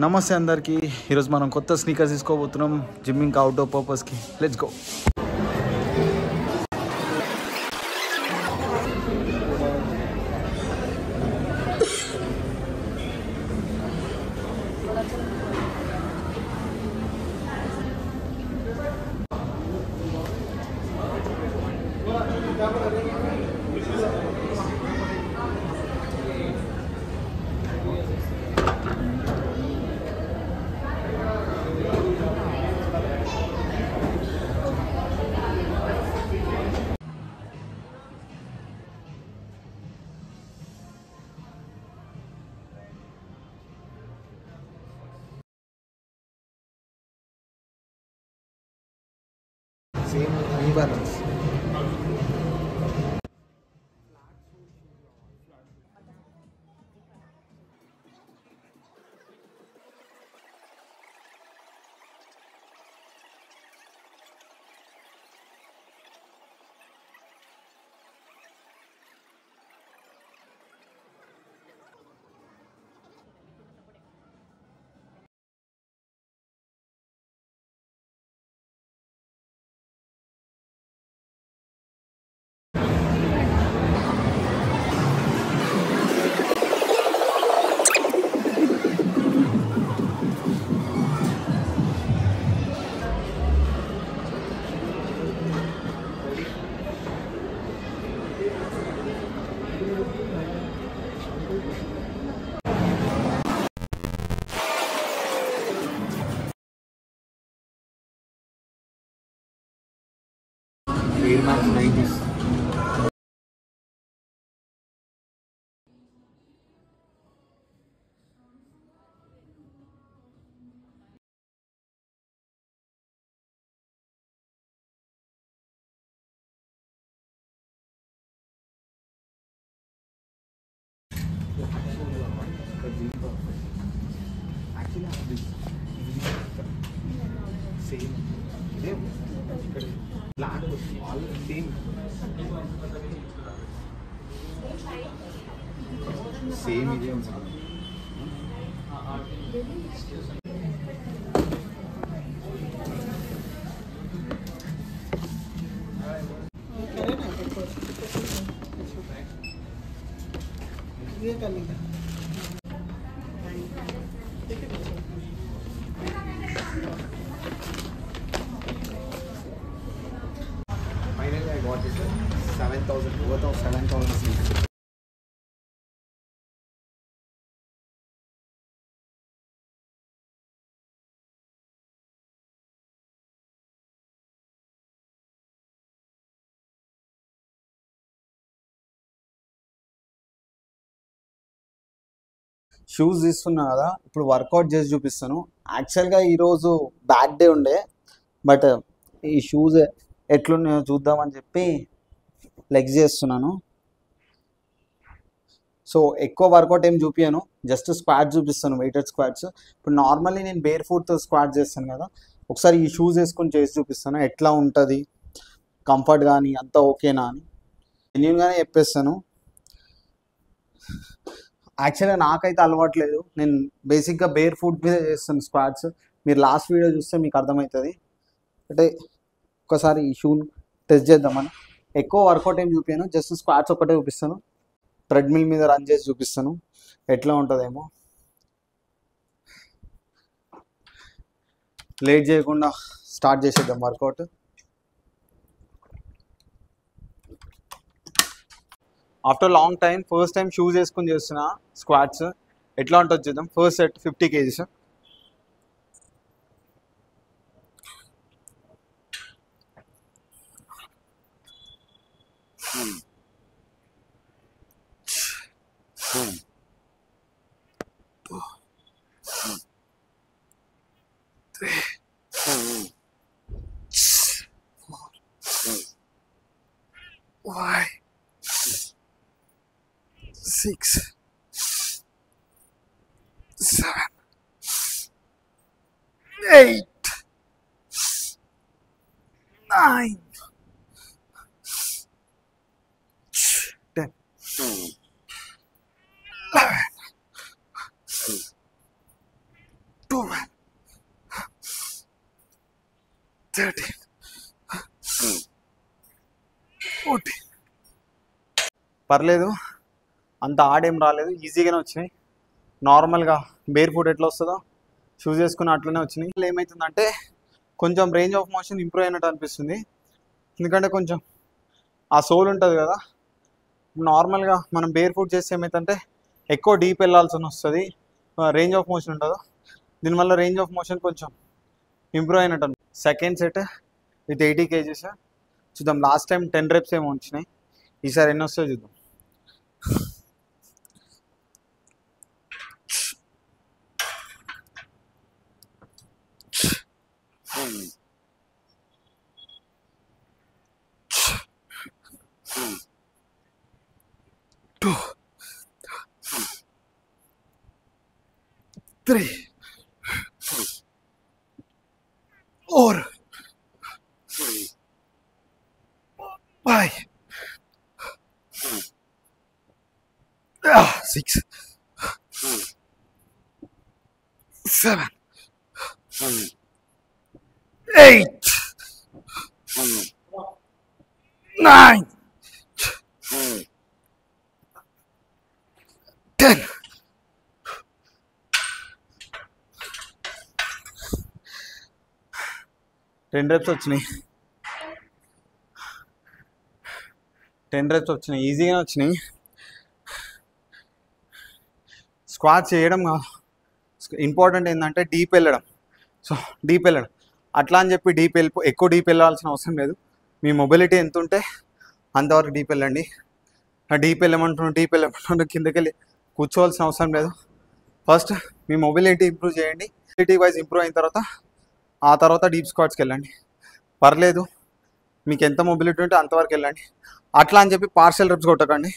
నమస్తే అందరికీ. ఈరోజు మనం కొత్త స్నీకర్స్ తీసుకోబోతున్నాం జిమ్మింగ్ అవుట్డోర్ పర్పస్కి. Let's go. Same New Balance Air Max 90s. Actually same ఇదే బ్లాక్ ఆల్ సేమ్ సేమ్ ఇదే ఉంటుంది. Finally, I got this 7,000 worth of 7,000 seats. Shoes తీసుకున్నా కదా, ఇప్పుడు వర్కౌట్ చేసి చూపిస్తాను. యాక్చువల్గా ఈరోజు బ్యాడ్ డే ఉండే, బట్ ఈ షూస్ ఎట్లున్నాయో చూద్దామని చెప్పి లెగ్స్ చేస్తున్నాను. సో ఎక్కువ వర్కౌట్ ఏం చూపించాను, జస్ట్ స్క్వాట్ చూపిస్తాను, వెయిటెడ్ స్క్వాట్స్. ఇప్పుడు నార్మల్లీ నేను బేర్ ఫుట్తో స్క్వాట్ చేస్తాను కదా, ఒకసారి ఈ షూస్ వేసుకొని చేసి చూపిస్తాను ఎట్లా ఉంటుంది, కంఫర్ట్ కానీ అంతా ఓకేనా అని జెన్యూన్గానే చెప్పేస్తాను. యాక్చువల్గా నాకైతే అలవాట్లేదు, నేను బేసిక్గా బేర్ ఫుట్ మీద చేస్తాను స్క్వాట్స్. మీరు లాస్ట్ వీడియో చూస్తే మీకు అర్థమవుతుంది. అంటే ఒకసారి ఈ షూని టెస్ట్ చేద్దామని. ఎక్కువ వర్కౌట్ ఏం చూపించాను, జస్ట్ స్క్వాట్స్ ఒకటే చూపిస్తాను. ట్రెడ్మిల్ మీద రన్ చేసి చూపిస్తాను ఎట్లా ఉంటుందేమో. లేట్ చేయకుండా స్టార్ట్ చేసేద్దాం workout. After long time first time shoes వేసుకొని చేస్తున్నా స్క్వాట్స్. ఎట్లా ఉంటుంది చూద్దాం. First set 50 kgs. Why? 6, 7, 8, 9, 10, 11, 12, 13, 14. పర్లేదు, అంత ఆడేం రాలేదు, ఈజీగానే వచ్చినాయి. నార్మల్గా బేర్ ఫుట్ ఎట్లా వస్తుందో షూస్ వేసుకుని అట్లనే వచ్చినాయి. ఏమవుతుందంటే కొంచెం రేంజ్ ఆఫ్ మోషన్ ఇంప్రూవ్ అయినట్టు అనిపిస్తుంది. ఎందుకంటే కొంచెం ఆ సోల్ ఉంటుంది కదా, నార్మల్గా మనం బేర్ ఫుట్ చేస్తే ఏమవుతుందంటే ఎక్కువ డీప్ వెళ్ళాల్సి వస్తుంది, రేంజ్ ఆఫ్ మోషన్ ఉండదు. దీనివల్ల రేంజ్ ఆఫ్ మోషన్ కొంచెం ఇంప్రూవ్ అయినట్టు. సెకండ్ సెట్ విత్ 80 kgs చూద్దాం. లాస్ట్ టైం 10 reps ఏమో వచ్చినాయి, ఈసారి ఎన్ని వస్తాయో చూద్దాం. Two, 3, 4, 5, 6, 7, 8, 9, 10. టెన్ reps వచ్చినాయి, 10 reps వచ్చినాయి, ఈజీగానే వచ్చినాయి. స్క్వాట్ చేయడం ఇంపార్టెంట్ ఏంటంటే డీప్ వెళ్ళడం. సో డీప్ వెళ్ళడం అట్లా అని చెప్పి ఎక్కువ డీప్ వెళ్ళాల్సిన అవసరం లేదు. మీ మొబిలిటీ ఎంత ఉంటే అంతవరకు డీప్ వెళ్ళండి. డీప్ వెళ్ళమంటున్నాడు కిందకి వెళ్ళి కూర్చోవాల్సిన అవసరం లేదు. ఫస్ట్ మీ మొబిలిటీ ఇంప్రూవ్ చేయండి. మొబిలిటీ వైజ్ ఇంప్రూవ్ అయిన తర్వాత ఆ తర్వాత డీప్ స్క్వాట్స్కి వెళ్ళండి. పర్లేదు, మీకు ఎంత మొబిలిటీ ఉంటే అంతవరకు వెళ్ళండి. అట్లా అని చెప్పి పార్షల్ reps కొట్టకండి,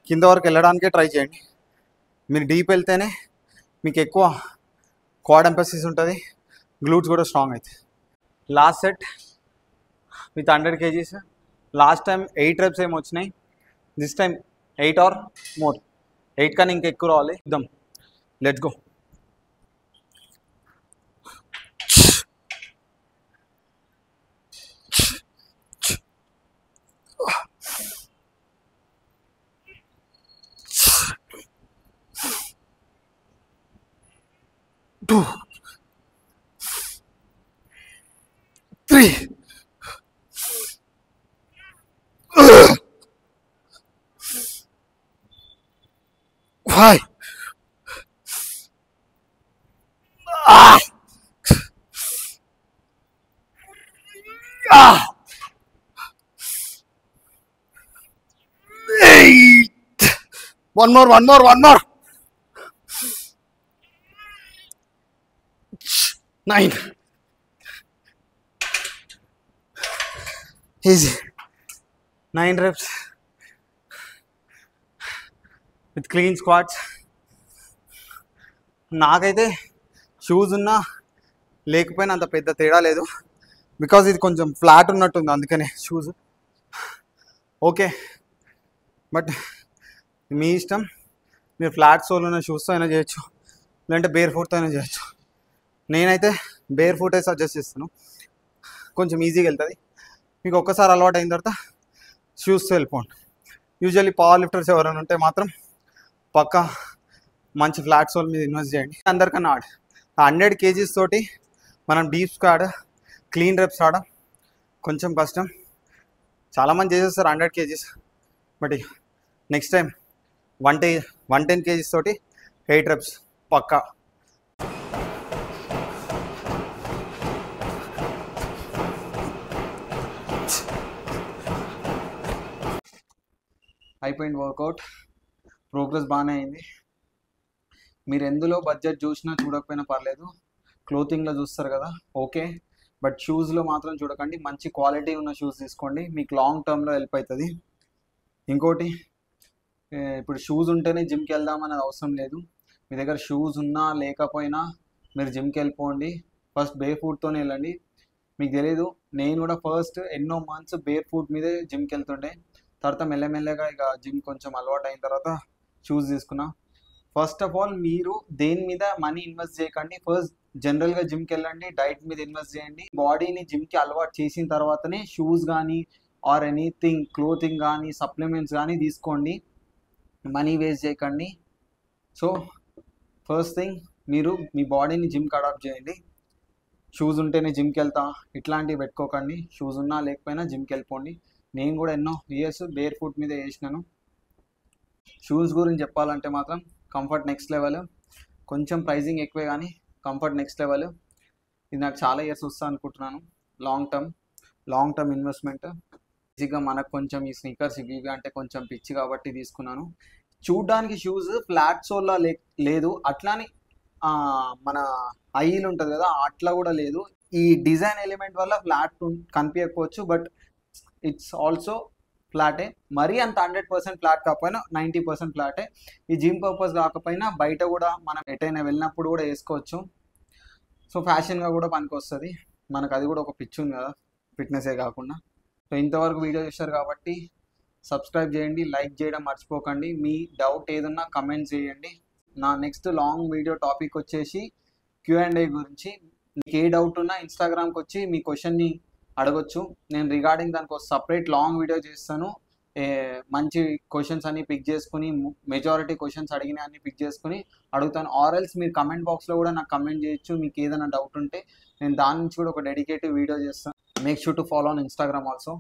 కింద వరకు వెళ్ళడానికే ట్రై చేయండి. మీరు డీప్ వెళ్తేనే మీకు ఎక్కువ క్వాడ్ ఎంపసిస్ ఉంటుంది, గ్లూట్స్ కూడా స్ట్రాంగ్ అవుతాయి. Last set with 100 kgs. Last time 8 reps ఏమి వచ్చినాయి, దిస్ టైం 8 or more. 8 కానీ ఇంకా ఎక్కువ రావాలి. చూద్దాం, let's go. Two, 3, 5, 8. One more. 9. Easy. 9 reps with clean squats. నాకైతే షూస్ ఉన్నా లేకపోయినా అంత పెద్ద తేడా లేదు, బికాజ్ ఇది కొంచెం ఫ్లాట్ ఉన్నట్టుంది, అందుకనే షూస్. ఓకే, బట్ మీ ఇష్టం. మీరు ఫ్లాట్ సోల్ ఉన్న షూస్తో అయినా చేయొచ్చు, లేదంటే బేర్ ఫుట్తో అయినా చేయొచ్చు. నేనైతే బేర్ ఫుటే సజెస్ట్ చేస్తాను, కొంచెం ఈజీగా వెళ్తుంది. మీకు ఒక్కసారి అలవాటు అయిన తర్వాత షూస్తో వెళ్ళిపోండి. యూజువల్లీ పవర్ లిఫ్టర్స్ ఎవరైనా ఉంటే మాత్రం పక్కా మంచి ఫ్లాట్ సోల్ మీద ఇన్వెస్ట్ చేయండి. అందరికన్నా 100 kgs తోటి మనం డీప్ స్క్వాట్ క్లీన్ రెప్స్ ఆడడం కొంచెం కష్టం. చాలామంది చేసేస్తారు 100 kgs, but next time 110 kgs తోటి 8 reps పక్కా. అయిపోయింది వర్కౌట్, ప్రోగ్రెస్ బాగానే అయింది. మీరు ఎందులో బడ్జెట్ చూసినా చూడకపోయినా పర్లేదు, క్లోతింగ్లో చూస్తారు కదా ఓకే, బట్ షూస్లో మాత్రం చూడకండి. మంచి క్వాలిటీ ఉన్న షూస్ తీసుకోండి, మీకు లాంగ్ టర్మ్లో హెల్ప్ అవుతుంది. ఇంకోటి, ఇప్పుడు షూస్ ఉంటేనే జిమ్కి వెళ్దామనేది అవసరం లేదు. మీ దగ్గర షూస్ ఉన్నా లేకపోయినా మీరు జిమ్కి వెళ్ళిపోండి. ఫస్ట్ బేర్ ఫుట్తోనే వెళ్ళండి. మీకు తెలియదు, నేను కూడా ఫస్ట్ ఎన్నో మంత్స్ బేర్ ఫుట్ మీదే జిమ్కి వెళ్తుండే. తర్వాత మెల్లమెల్లగా ఇక జిమ్ కొంచెం అలవాటు అయిన తర్వాత షూస్ తీసుకున్నా. ఫస్ట్ ఆఫ్ ఆల్ మీరు దేని మీద మనీ ఇన్వెస్ట్ చేయకండి, ఫస్ట్ జనరల్గా జిమ్కి వెళ్ళండి, డైట్ మీద ఇన్వెస్ట్ చేయండి. బాడీని జిమ్కి అలవాటు చేసిన తర్వాతనే షూస్ కానీ ఆర్ ఎనీథింగ్ క్లోతింగ్ కానీ సప్లిమెంట్స్ కానీ తీసుకోండి. మనీ వేస్ట్ చేయకండి. సో ఫస్ట్ థింగ్, మీరు మీ బాడీని జిమ్కి అడాప్ట్ చేయండి. షూస్ ఉంటేనే జిమ్కి వెళ్తా ఇట్లాంటివి పెట్టుకోకండి. షూస్ ఉన్నా లేకపోయినా జిమ్కి వెళ్ళిపోండి. నేను కూడా ఎన్నో ఇయర్స్ బేర్ ఫుట్ మీద చేసినాను. షూస్ గురించి చెప్పాలంటే మాత్రం కంఫర్ట్ నెక్స్ట్ లెవెల్. కొంచెం ప్రైజింగ్ ఎక్కువే కానీ కంఫర్ట్ నెక్స్ట్ లెవెల్. ఇది నాకు చాలా ఇయర్స్ వస్తా అనుకుంటున్నాను. Long term investment. బేసిక్గా మనకు కొంచెం ఈ స్నీకర్స్ ఇవి అంటే కొంచెం పిచ్చి కాబట్టి తీసుకున్నాను. చూడ్డానికి షూస్ ఫ్లాట్ సోల్లా లేదు, అట్లానే మన హైల్ ఉంటుంది కదా అట్లా కూడా లేదు. ఈ డిజైన్ ఎలిమెంట్ వల్ల ఫ్లాట్ కనిపించకపోవచ్చు, బట్ ఇట్స్ ఆల్సో ఫ్లాటే. మరీ అంత 100% ఫ్లాట్ కాకపోయినా 90% ఫ్లాటే. ఈ జిమ్ పర్పస్ కాకపోయినా బయట కూడా మనం ఎటైనా వెళ్ళినప్పుడు కూడా వేసుకోవచ్చు. సో ఫ్యాషన్గా కూడా పనికి వస్తుంది. మనకు అది కూడా ఒక పిచ్చి ఉంది కదా, ఫిట్నెసే కాకుండా. సో ఇంతవరకు వీడియో చూశారు కాబట్టి సబ్స్క్రైబ్ చేయండి, లైక్ చేయడం మర్చిపోకండి. మీ డౌట్ ఏదన్నా కమెంట్ చేయండి. నా నెక్స్ట్ లాంగ్ వీడియో టాపిక్ వచ్చేసి Q&A గురించి. మీకు ఏ డౌట్ ఉన్నా ఇన్స్టాగ్రామ్కి వచ్చి మీ క్వశ్చన్ని అడగొచ్చు. నేను రిగార్డింగ్ దానికి ఒక సపరేట్ లాంగ్ వీడియో చేస్తాను. మంచి క్వశ్చన్స్ అన్ని పిక్ చేసుకుని, మెజారిటీ క్వశ్చన్స్ అడిగిన అన్ని పిక్ చేసుకుని అడుగుతాను. ఆర్ఎల్స్ మీరు కమెంట్ బాక్స్లో కూడా నాకు కమెంట్ చేయొచ్చు. మీకు ఏదైనా డౌట్ ఉంటే నేను దాని నుంచి కూడా ఒక డెడికేటివ్ వీడియో చేస్తాను. Make sure to follow on Instagram also.